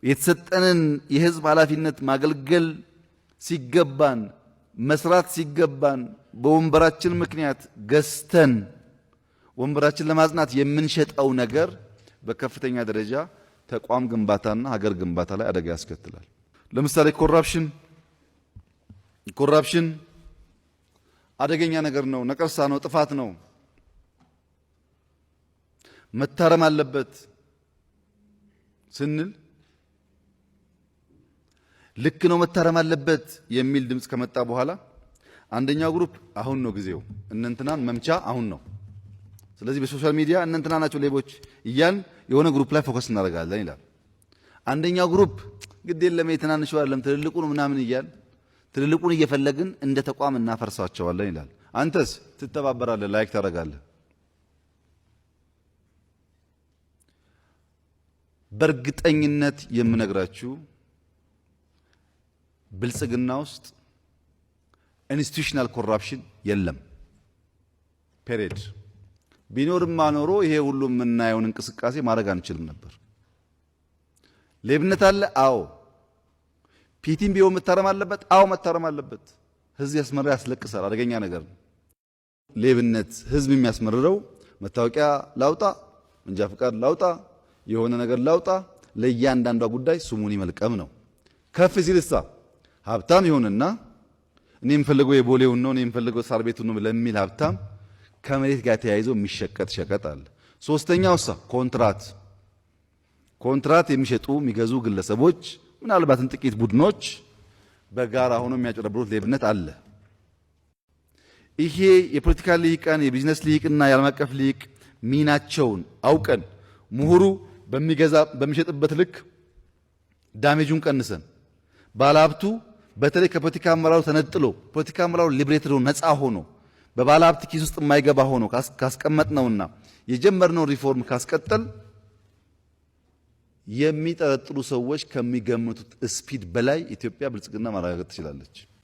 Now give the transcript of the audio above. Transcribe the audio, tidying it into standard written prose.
የተሰጠንን የህዝብ ኃላፊነት ማገልገል ሲገባን መስራት ሲገባን በወንበራችን ምክንያት ገዝተን ወንበራችን ለማጽናት የምንሸጠው ነገር በከፍተኛ ደረጃ ተቋም ግንባታና ሀገር ግንባታ ላይ አደጋ ያስከትላል። ለምሳሌ ኮራፕሽን አደገኛ ነገር ነው፣ ነቀርሳ ነው፣ ጥፋት ነው፣ መታረም አለበት ስንል ልክ ነው መታረም አለበት የሚል ድምጽ ከመጣ በኋላ አንደኛው ግሩፕ አሁን ነው ጊዜው እነንትናን መምቻ አሁን ነው፣ ስለዚህ በሶሻል ሚዲያ እነንትና ናቸው ሌቦች እያን የሆነ ግሩፕ ላይ ፎከስ እናደርጋለን ይላል። አንደኛው ግሩፕ ግድ የለም የትናንሹ አይደለም ትልልቁን ምናምን እያል ትልልቁን እየፈለግን እንደ ተቋም እናፈርሳቸዋለን ይላል። አንተስ ትተባበራለህ፣ ላይክ ታደርጋለህ። በእርግጠኝነት የምነግራችሁ ብልጽግና ውስጥ ኢንስቲትዩሽናል ኮራፕሽን የለም። ፔሪድ። ቢኖርማ ኖሮ ይሄ ሁሉ የምናየውን እንቅስቃሴ ማድረግ አንችልም ነበር። ሌብነት አለ? አዎ። ፒቲም ቢሆን መታረም አለበት? አዎ መታረም አለበት። ህዝብ ያስመራ ያስለቅሳል፣ አደገኛ ነገር ነው። ሌብነት ህዝብ የሚያስመርረው መታወቂያ ላውጣ፣ መንጃ ፈቃድ ላውጣ፣ የሆነ ነገር ላውጣ፣ ለእያንዳንዷ ጉዳይ ስሙኒ መልቀም ነው። ከፍ ሲልሳ ሀብታም ይሆንና እኔ የምፈልገው የቦሌውን ነው፣ እኔ የምፈልገው ሳር ቤቱን ነው ለሚል ሀብታም ከመሬት ጋር ተያይዞ የሚሸቀጥ ሸቀጥ አለ። ሶስተኛውሳ ኮንትራት የሚሸጡ የሚገዙ ግለሰቦች ምናልባትም ጥቂት ቡድኖች በጋራ ሆኖ የሚያጨረብሩት ሌብነት አለ። ይሄ የፖለቲካ ልሂቃን የቢዝነስ ልሂቅና የዓለም አቀፍ ልሂቅ ሚናቸውን አውቀን ምሁሩ በሚሸጥበት ልክ ዳሜጁን ቀንሰን ባለሀብቱ በተለይ ከፖለቲካ አመራሩ ተነጥሎ ፖለቲካ አመራሩ ሊብሬትድ ነፃ ሆኖ በባለሀብት ኪስ ውስጥ የማይገባ ሆኖ ካስቀመጥነውና የጀመርነው ሪፎርም ካስቀጠል የሚጠረጥሩ ሰዎች ከሚገምቱት ስፒድ በላይ ኢትዮጵያ ብልጽግና ማረጋገጥ ትችላለች።